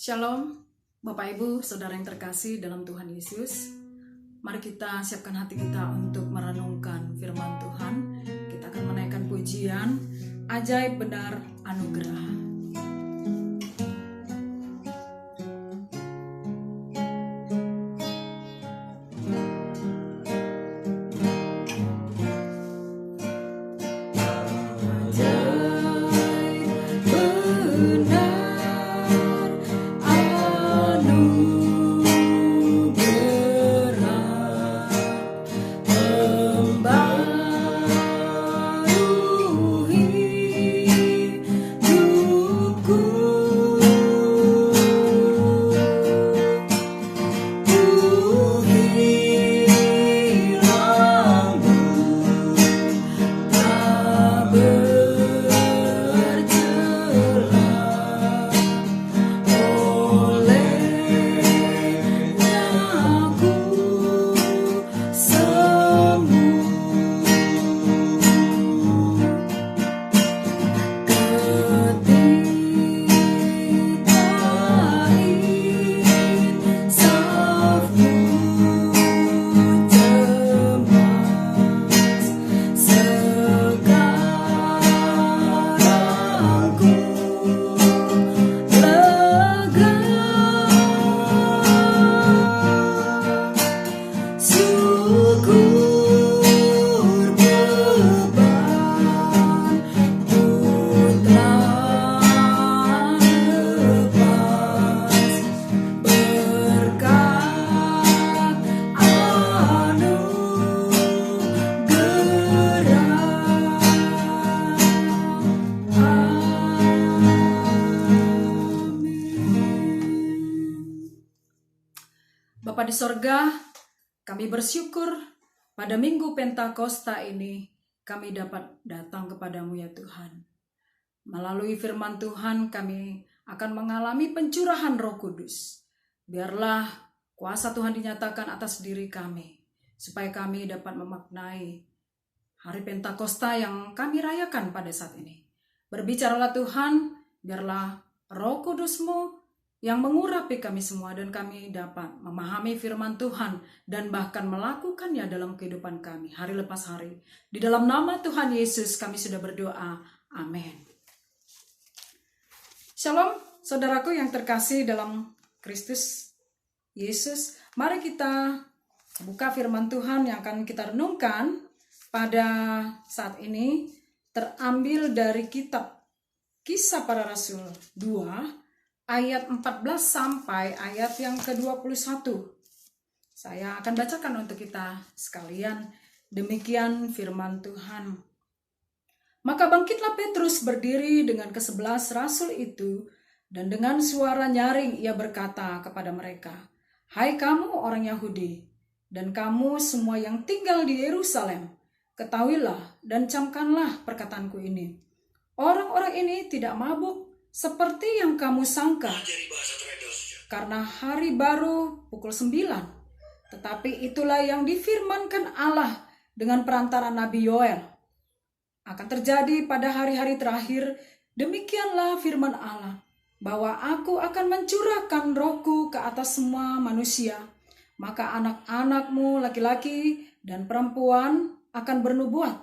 Shalom, Bapak Ibu, Saudara yang terkasih dalam Tuhan Yesus. Mari kita siapkan hati kita untuk merenungkan firman Tuhan. Kita akan menaikkan pujian, ajaib benar anugerah. Bapa di sorga, kami bersyukur pada Minggu Pentakosta ini kami dapat datang kepadamu ya Tuhan. Melalui firman Tuhan kami akan mengalami pencurahan Roh Kudus. Biarlah kuasa Tuhan dinyatakan atas diri kami, supaya kami dapat memaknai hari Pentakosta yang kami rayakan pada saat ini. Berbicaralah Tuhan, biarlah Roh Kudus-Mu yang mengurapi kami semua dan kami dapat memahami firman Tuhan dan bahkan melakukannya dalam kehidupan kami hari lepas hari. Di dalam nama Tuhan Yesus kami sudah berdoa. Amin. Shalom, saudaraku yang terkasih dalam Kristus Yesus. Mari kita buka firman Tuhan yang akan kita renungkan pada saat ini, terambil dari kitab Kisah Para Rasul 2 ayat 14 sampai ayat yang ke-21. Saya akan bacakan untuk kita sekalian. Demikian firman Tuhan. Maka bangkitlah Petrus berdiri dengan ke-11 rasul itu, dan dengan suara nyaring ia berkata kepada mereka, "Hai kamu orang Yahudi, dan kamu semua yang tinggal di Yerusalem, ketahuilah dan camkanlah perkataanku ini. Orang-orang ini tidak mabuk seperti yang kamu sangka, karena hari baru pukul 9. Tetapi itulah yang difirmankan Allah dengan perantara Nabi Yoel. Akan terjadi pada hari-hari terakhir, demikianlah firman Allah, bahwa aku akan mencurahkan rohku ke atas semua manusia. Maka anak-anakmu laki-laki dan perempuan akan bernubuat,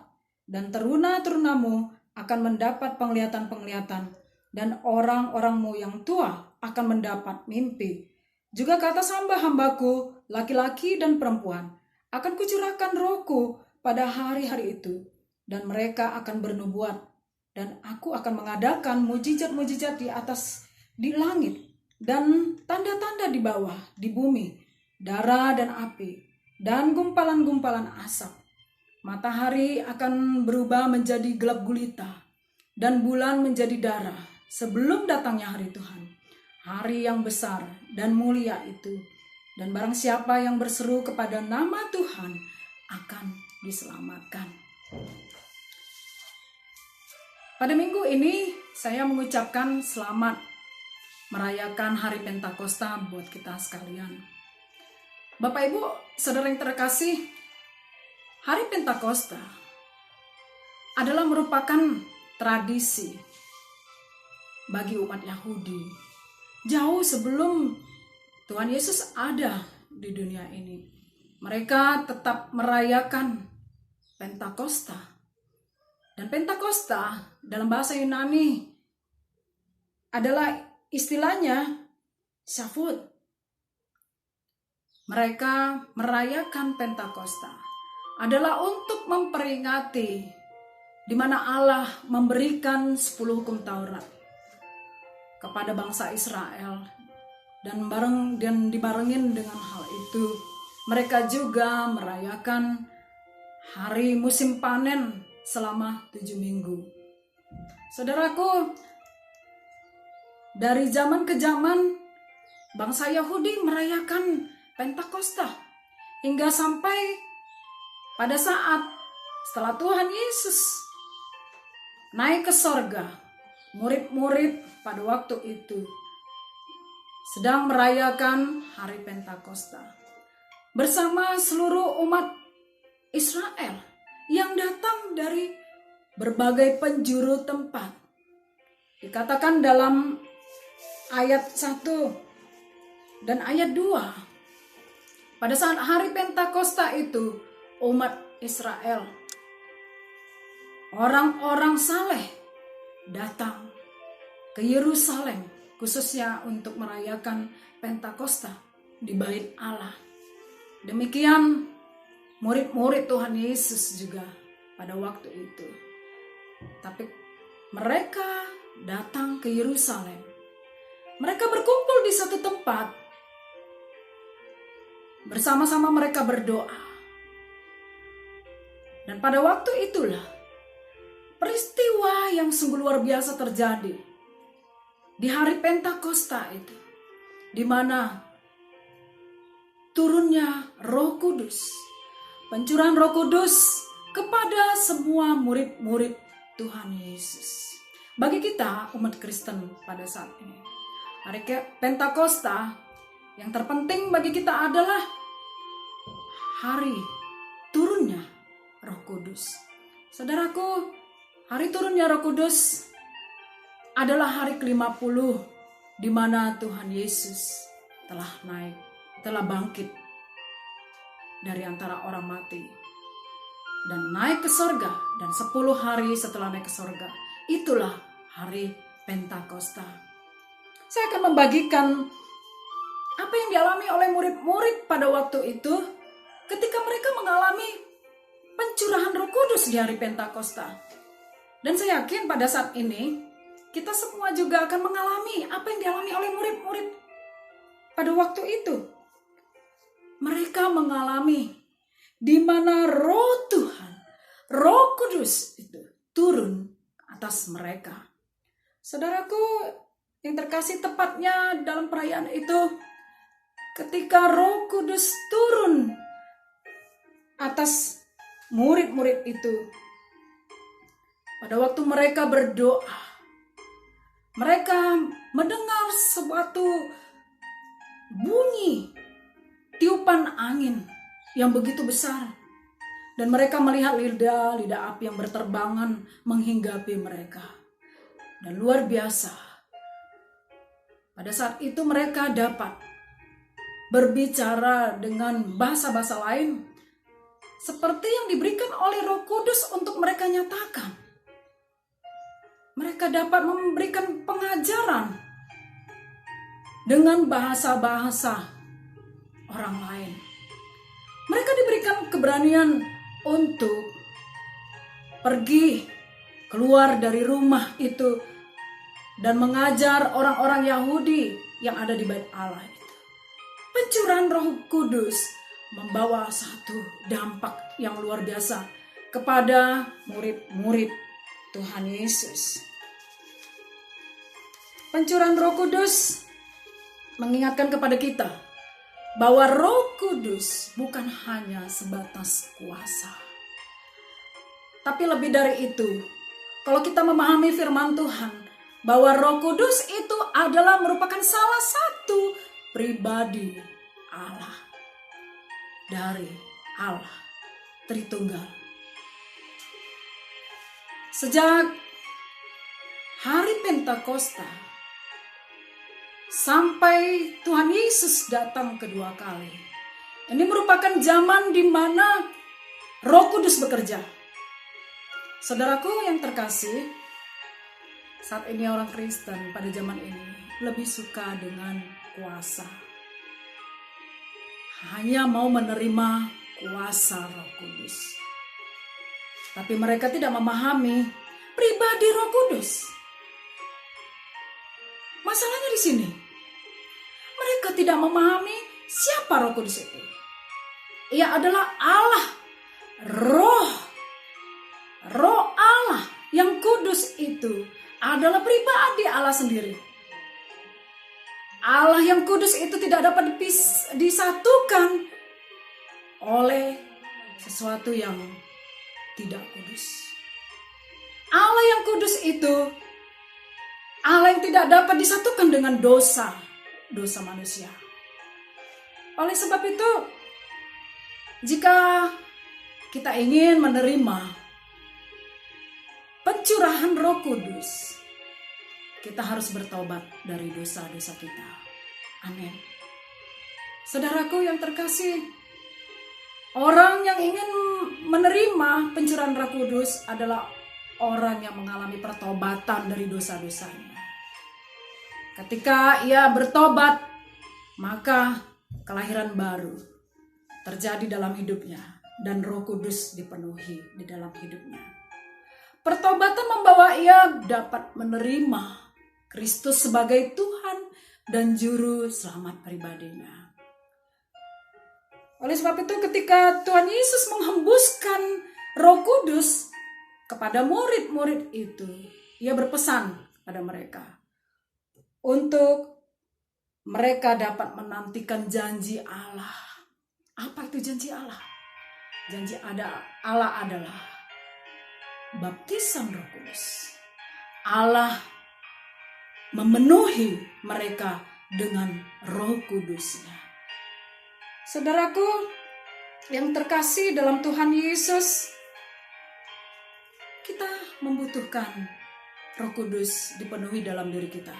dan teruna-terunamu akan mendapat penglihatan-penglihatan, dan orang-orangmu yang tua akan mendapat mimpi. Juga ke atas hamba-hambaku, laki-laki dan perempuan, akan kucurahkan rohku pada hari-hari itu, dan mereka akan bernubuat. Dan aku akan mengadakan mujizat-mujizat di langit, dan tanda-tanda di bawah, di bumi, darah dan api, dan gumpalan-gumpalan asap. Matahari akan berubah menjadi gelap gulita, dan bulan menjadi darah, sebelum datangnya hari Tuhan, hari yang besar dan mulia itu. Dan barang siapa yang berseru kepada nama Tuhan akan diselamatkan." Pada minggu ini saya mengucapkan selamat merayakan hari Pentakosta buat kita sekalian. Bapak Ibu, saudara yang terkasih, hari Pentakosta adalah merupakan tradisi bagi umat Yahudi jauh sebelum Tuhan Yesus ada di dunia ini. Mereka tetap merayakan Pentakosta. Dan Pentakosta dalam bahasa Yunani adalah istilahnya Shavuot. Mereka merayakan Pentakosta adalah untuk memperingati di mana Allah memberikan 10 hukum Taurat kepada bangsa Israel, dan dibarengin dengan hal itu mereka juga merayakan hari musim panen selama 7 minggu. Saudaraku, dari zaman ke zaman bangsa Yahudi merayakan Pentakosta hingga sampai pada saat setelah Tuhan Yesus naik ke sorga, murid-murid pada waktu itu sedang merayakan hari Pentakosta bersama seluruh umat Israel yang datang dari berbagai penjuru tempat. Dikatakan dalam ayat 1 dan ayat 2, pada saat hari Pentakosta itu umat Israel, orang-orang saleh datang ke Yerusalem khususnya untuk merayakan Pentakosta di Bait Allah. Demikian murid-murid Tuhan Yesus juga pada waktu itu. Tapi mereka datang ke Yerusalem. Mereka berkumpul di satu tempat. Bersama-sama mereka berdoa. Dan pada waktu itulah peristiwa yang sungguh luar biasa terjadi di hari Pentakosta itu, di mana turunnya Roh Kudus, pencurahan Roh Kudus kepada semua murid-murid Tuhan Yesus. Bagi kita umat Kristen pada saat ini, hari Pentakosta yang terpenting bagi kita adalah hari turunnya Roh Kudus. Saudaraku, hari turunnya Roh Kudus adalah hari ke-50 di mana Tuhan Yesus telah naik, telah bangkit dari antara orang mati dan naik ke sorga. Dan 10 hari setelah naik ke sorga, itulah hari Pentakosta. Saya akan membagikan apa yang dialami oleh murid-murid pada waktu itu ketika mereka mengalami pencurahan Roh Kudus di hari Pentakosta. Dan saya yakin pada saat ini kita semua juga akan mengalami apa yang dialami oleh murid-murid pada waktu itu. Mereka mengalami di mana Roh Tuhan, Roh Kudus itu turun atas mereka. Saudaraku yang terkasih, tepatnya dalam perayaan itu ketika Roh Kudus turun atas murid-murid itu, pada waktu mereka berdoa, mereka mendengar suatu bunyi tiupan angin yang begitu besar, dan mereka melihat lidah api yang berterbangan menghinggapi mereka. Dan luar biasa, pada saat itu mereka dapat berbicara dengan bahasa-bahasa lain seperti yang diberikan oleh Roh Kudus untuk mereka nyatakan. Mereka dapat memberikan pengajaran dengan bahasa-bahasa orang lain. Mereka diberikan keberanian untuk pergi keluar dari rumah itu dan mengajar orang-orang Yahudi yang ada di Bait Allah itu. Pencurahan Roh Kudus membawa satu dampak yang luar biasa kepada murid-murid Tuhan Yesus. Pencurahan Roh Kudus mengingatkan kepada kita bahwa Roh Kudus bukan hanya sebatas kuasa, tapi lebih dari itu. Kalau kita memahami firman Tuhan bahwa Roh Kudus itu adalah merupakan salah satu pribadi Allah, dari Allah Tritunggal. Sejak hari Pentakosta sampai Tuhan Yesus datang kedua kali. Ini merupakan zaman di mana Roh Kudus bekerja. Saudaraku yang terkasih, saat ini orang Kristen pada zaman ini lebih suka dengan kuasa. Hanya mau menerima kuasa Roh Kudus. Tapi mereka tidak memahami pribadi Roh Kudus. Masalahnya di sini. Mereka tidak memahami siapa Roh Kudus itu. Ia adalah Allah, Roh Allah yang kudus itu adalah pribadi Allah sendiri. Allah yang kudus itu tidak dapat disatukan oleh sesuatu yang tidak kudus. Allah yang kudus itu Allah yang tidak dapat disatukan dengan dosa manusia. Oleh sebab itu, jika kita ingin menerima pencurahan Roh Kudus, kita harus bertobat dari dosa-dosa kita. Amin. Saudaraku yang terkasih, orang yang ingin menerima pencurahan Roh Kudus adalah orang yang mengalami pertobatan dari dosa-dosanya. Ketika ia bertobat, maka kelahiran baru terjadi dalam hidupnya dan Roh Kudus dipenuhi di dalam hidupnya. Pertobatan membawa ia dapat menerima Kristus sebagai Tuhan dan Juru Selamat pribadinya. Oleh sebab itu, ketika Tuhan Yesus menghembuskan Roh Kudus kepada murid-murid itu, ia berpesan pada mereka untuk mereka dapat menantikan janji Allah. Apa itu janji Allah? Janji Allah adalah baptisan Roh Kudus. Allah memenuhi mereka dengan Roh Kudusnya. Saudaraku yang terkasih dalam Tuhan Yesus, kita membutuhkan Roh Kudus dipenuhi dalam diri kita,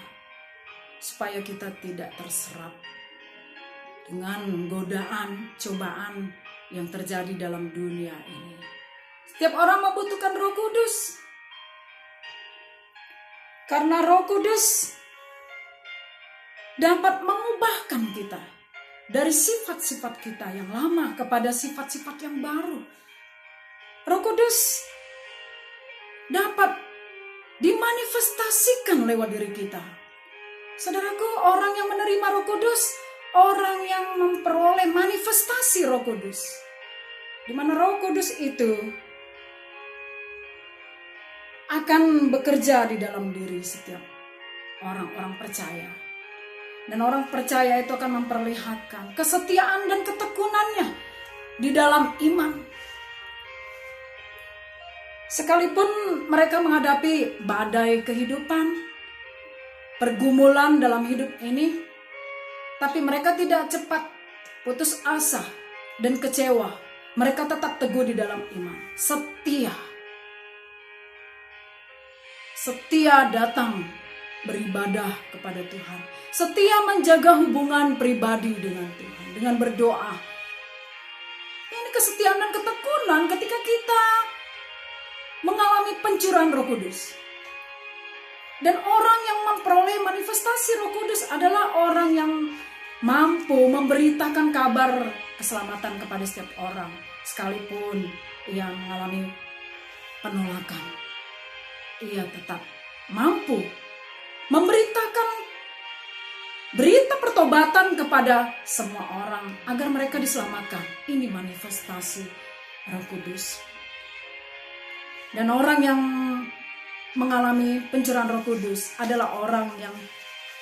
supaya kita tidak terserap dengan godaan, cobaan yang terjadi dalam dunia ini. Setiap orang membutuhkan Roh Kudus. Karena Roh Kudus dapat mengubahkan kita dari sifat-sifat kita yang lama kepada sifat-sifat yang baru. Roh Kudus dapat dimanifestasikan lewat diri kita. Saudaraku, orang yang menerima Roh Kudus, orang yang memperoleh manifestasi Roh Kudus. Di mana Roh Kudus itu akan bekerja di dalam diri setiap orang-orang percaya. Dan orang percaya itu akan memperlihatkan kesetiaan dan ketekunannya di dalam iman. Sekalipun mereka menghadapi badai kehidupan, pergumulan dalam hidup ini, tapi mereka tidak cepat putus asa dan kecewa. Mereka tetap teguh di dalam iman. Setia datang beribadah kepada Tuhan. Setia menjaga hubungan pribadi dengan Tuhan, dengan berdoa. Ini kesetiaan dan ketekunan ketika kita mengalami pencurahan Roh Kudus. Dan orang yang memperoleh manifestasi Roh Kudus adalah orang yang mampu memberitakan kabar keselamatan kepada setiap orang, sekalipun ia mengalami penolakan. Ia tetap mampu memberitakan berita pertobatan kepada semua orang agar mereka diselamatkan. Ini manifestasi Roh Kudus. Dan orang yang mengalami pencurahan Roh Kudus adalah orang yang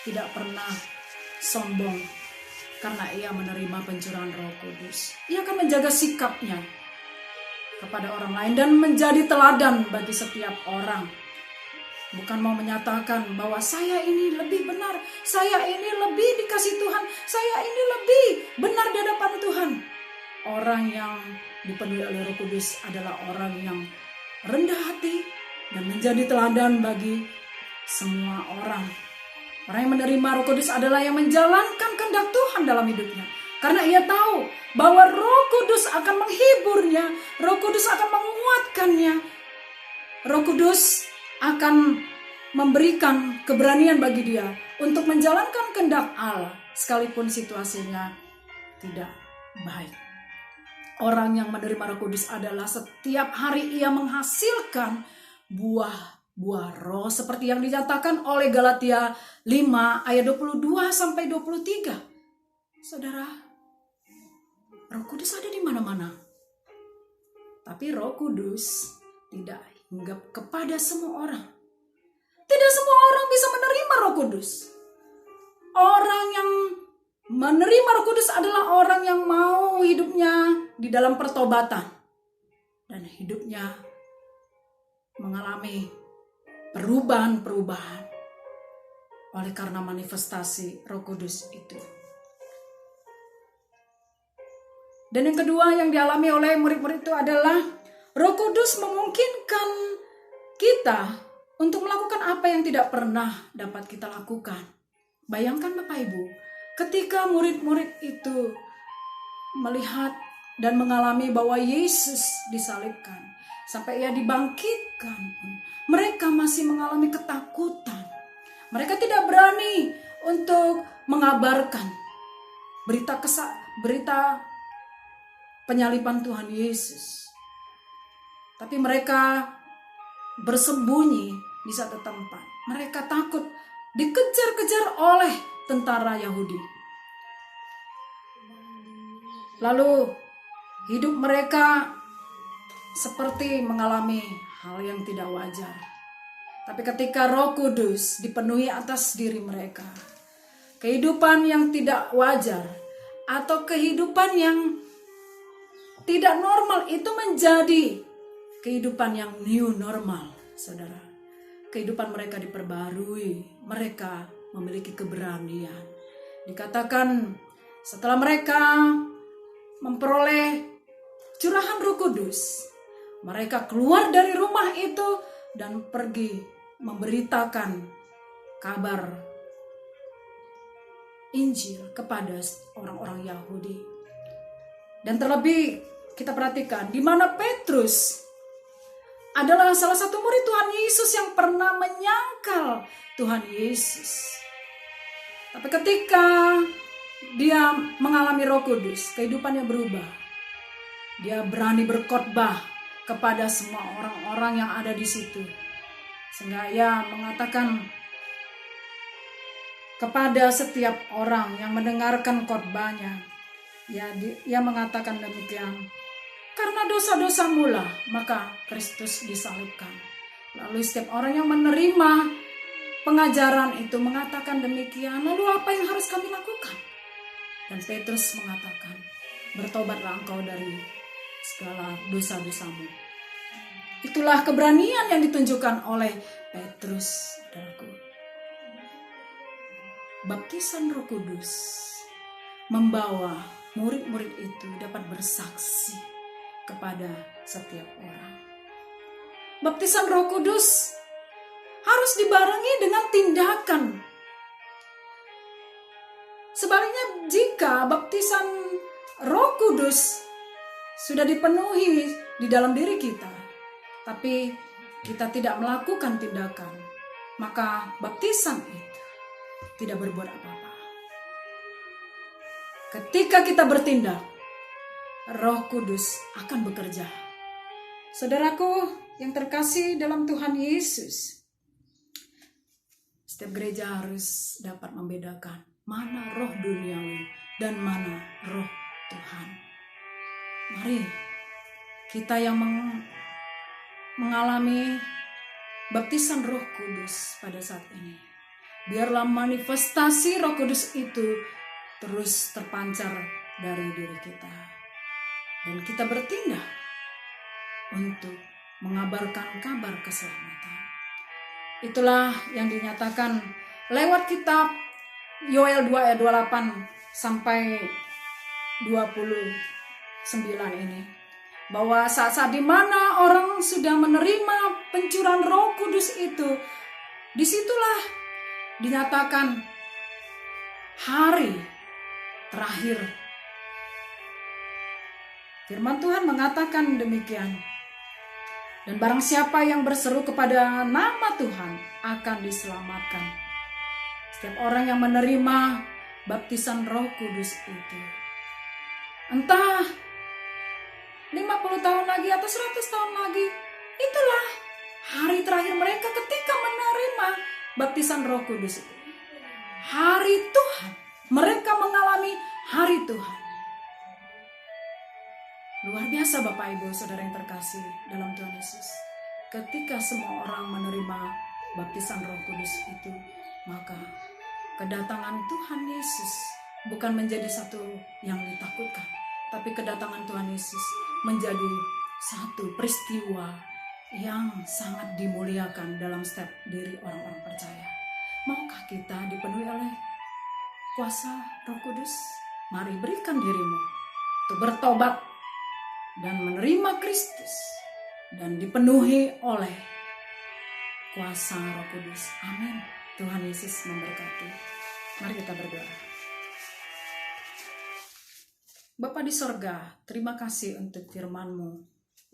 tidak pernah sombong karena ia menerima pencurahan Roh Kudus. Ia akan menjaga sikapnya kepada orang lain dan menjadi teladan bagi setiap orang. Bukan mau menyatakan bahwa saya ini lebih benar, saya ini lebih dikasih Tuhan, saya ini lebih benar di hadapan Tuhan. Orang yang dipenuhi oleh Roh Kudus adalah orang yang rendah hati dan menjadi teladan bagi semua orang. Orang yang menerima Roh Kudus adalah yang menjalankan kehendak Tuhan dalam hidupnya. Karena ia tahu bahwa Roh Kudus akan menghiburnya, Roh Kudus akan menguatkannya, Roh Kudus akan memberikan keberanian bagi dia untuk menjalankan kehendak Allah sekalipun situasinya tidak baik. Orang yang menerima Roh Kudus adalah setiap hari ia menghasilkan buah roh seperti yang dinyatakan oleh Galatia 5 ayat 22 sampai 23. Saudara, Roh Kudus ada di mana-mana. Tapi Roh Kudus tidak hinggap kepada semua orang. Tidak semua orang bisa menerima Roh Kudus. Orang yang menerima Roh Kudus adalah orang yang mau hidupnya di dalam pertobatan dan hidupnya mengalami perubahan-perubahan oleh karena manifestasi Roh Kudus itu. Dan yang kedua yang dialami oleh murid-murid itu adalah Roh Kudus memungkinkan kita untuk melakukan apa yang tidak pernah dapat kita lakukan. Bayangkan Bapak Ibu, ketika murid-murid itu melihat dan mengalami bahwa Yesus disalibkan, sampai ia dibangkitkan, mereka masih mengalami ketakutan. Mereka tidak berani untuk mengabarkan berita penyaliban Tuhan Yesus. Tapi mereka bersembunyi di satu tempat. Mereka takut dikejar-kejar oleh tentara Yahudi. Lalu hidup mereka seperti mengalami hal yang tidak wajar. Tapi ketika Roh Kudus dipenuhi atas diri mereka, kehidupan yang tidak wajar atau kehidupan yang tidak normal itu menjadi kehidupan yang new normal, saudara. Kehidupan mereka diperbarui, mereka memiliki keberanian. Dikatakan setelah mereka memperoleh curahan Roh Kudus, mereka keluar dari rumah itu dan pergi memberitakan kabar Injil kepada orang-orang Yahudi. Dan terlebih kita perhatikan di mana Petrus adalah salah satu murid Tuhan Yesus yang pernah menyangkal Tuhan Yesus. Tapi ketika dia mengalami Roh Kudus, kehidupannya berubah. Dia berani berkhotbah kepada semua orang-orang yang ada di situ. Sehingga ia mengatakan kepada setiap orang yang mendengarkan khotbahnya, ia mengatakan demikian. Karena dosa-dosamu lah, maka Kristus disalibkan. Lalu setiap orang yang menerima pengajaran itu mengatakan demikian. Lalu apa yang harus kami lakukan? Dan Petrus mengatakan, bertobatlah engkau dari segala dosa-dosamu. Itulah keberanian yang ditunjukkan oleh Petrus, saudaraku. Baptisan Roh Kudus membawa murid-murid itu dapat bersaksi kepada setiap orang. Baptisan Roh Kudus harus dibarengi dengan tindakan. Sebaliknya jika baptisan Roh Kudus sudah dipenuhi di dalam diri kita, tapi kita tidak melakukan tindakan, maka baptisan itu tidak berbuat apa-apa. Ketika kita bertindak, Roh Kudus akan bekerja. Saudaraku yang terkasih dalam Tuhan Yesus, setiap gereja harus dapat membedakan mana roh duniawi dan mana roh Tuhan. Mari kita yang mengalami baptisan Roh Kudus pada saat ini, biarlah manifestasi Roh Kudus itu terus terpancar dari diri kita. Dan kita bertindak untuk mengabarkan kabar keselamatan. Itulah yang dinyatakan lewat kitab Yoel 2 ayat 28 sampai 29 ini. Bahwa saat-saat di mana orang sudah menerima pencurahan Roh Kudus itu, disitulah dinyatakan hari terakhir. Firman Tuhan mengatakan demikian. Dan barang siapa yang berseru kepada nama Tuhan akan diselamatkan. Setiap orang yang menerima baptisan Roh Kudus itu, entah 50 tahun lagi atau 100 tahun lagi, itulah hari terakhir mereka ketika menerima baptisan Roh Kudus itu. Hari Tuhan, mereka mengalami hari Tuhan. Luar biasa Bapak Ibu Saudara yang terkasih dalam Tuhan Yesus. Ketika semua orang menerima baptisan Roh Kudus itu, maka kedatangan Tuhan Yesus bukan menjadi satu yang ditakutkan, tapi kedatangan Tuhan Yesus menjadi satu peristiwa yang sangat dimuliakan dalam setiap diri orang-orang percaya. Maukah kita dipenuhi oleh kuasa Roh Kudus? Mari berikan dirimu untuk bertobat dan menerima Kristus dan dipenuhi oleh kuasa Roh Kudus. Amin. Tuhan Yesus memberkati. Mari kita berdoa. Bapa di sorga, terima kasih untuk firman-Mu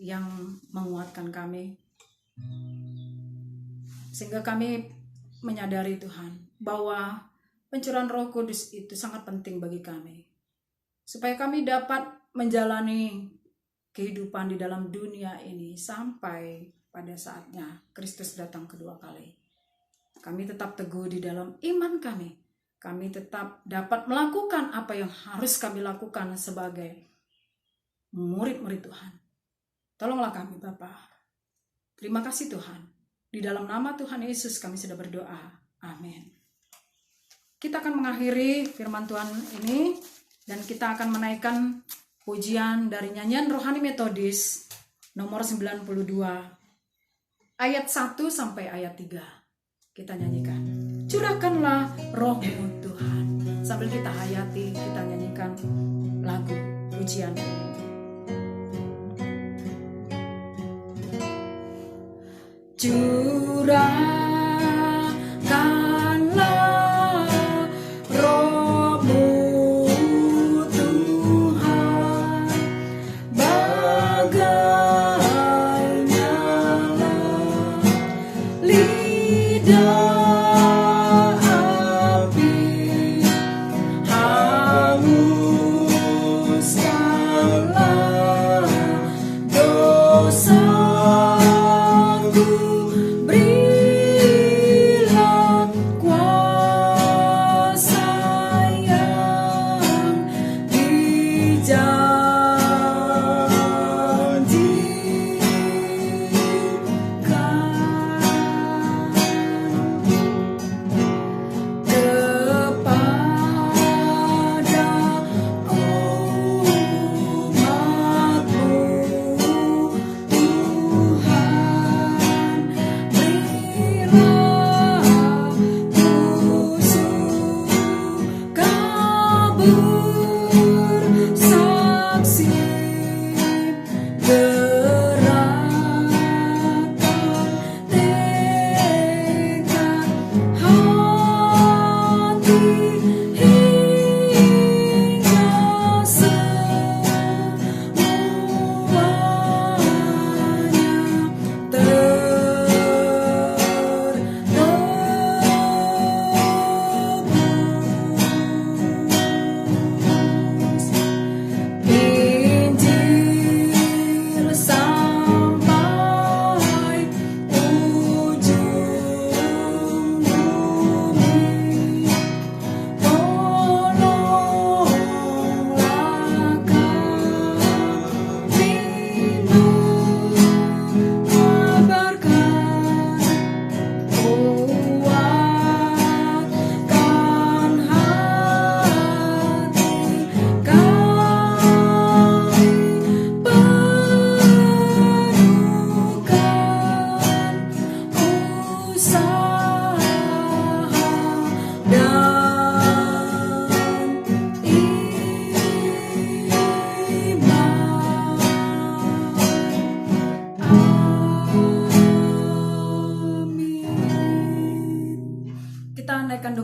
yang menguatkan kami, sehingga kami menyadari Tuhan bahwa pencurahan Roh Kudus itu sangat penting bagi kami, supaya kami dapat menjalani kehidupan di dalam dunia ini sampai pada saatnya Kristus datang kedua kali. Kami tetap teguh di dalam iman kami. Kami tetap dapat melakukan apa yang harus kami lakukan sebagai murid-murid Tuhan. Tolonglah kami Bapa. Terima kasih Tuhan. Di dalam nama Tuhan Yesus kami sudah berdoa. Amin. Kita akan mengakhiri firman Tuhan ini dan kita akan menaikkan pujian dari nyanyian rohani metodis nomor 92 ayat 1 sampai ayat 3. Kita nyanyikan. Curahkanlah roh-Mu Tuhan. Sambil kita hayati, kita nyanyikan lagu pujian ini. Curahkanlah roh-Mu Tuhan, bagai nyala lidah api, hanguskanlah dosaku. Berilah kuasa yang dijanjikan kepada umat-Mu Tuhan. Berilah musuh kabur saksi, gerakan tekad hati hingga semuanya tertebus.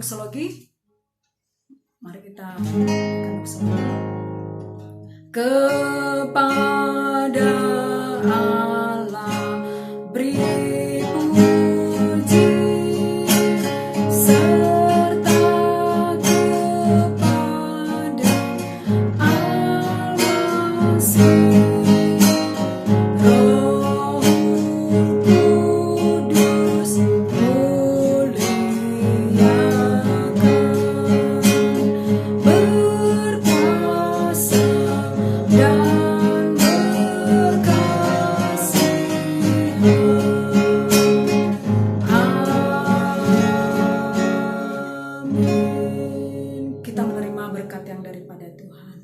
doksologi. Mari kita berikan doksologi. Kepada Allah beri puji, serta kepada Al-Masih, Roh Kudus muliakan, berkuasa dan berkasihan. Amin. Kita menerima berkat yang daripada Tuhan.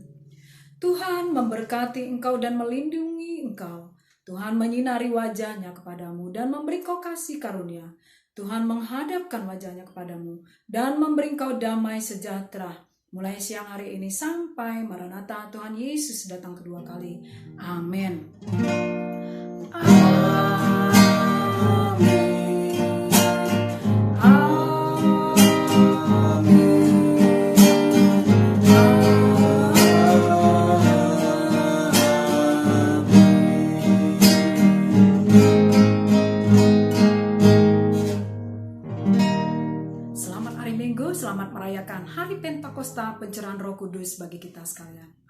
Tuhan memberkati engkau dan melindungi engkau. Tuhan menyinari wajahnya kepadamu dan memberi kau kasih karunia. Tuhan menghadapkan wajahnya kepadamu dan memberi engkau damai sejahtera. Mulai siang hari ini sampai Maranatha Tuhan Yesus datang kedua kali. Amin. Selamat hari Minggu, selamat merayakan Hari Pentakosta pencurahan Roh Kudus bagi kita sekalian.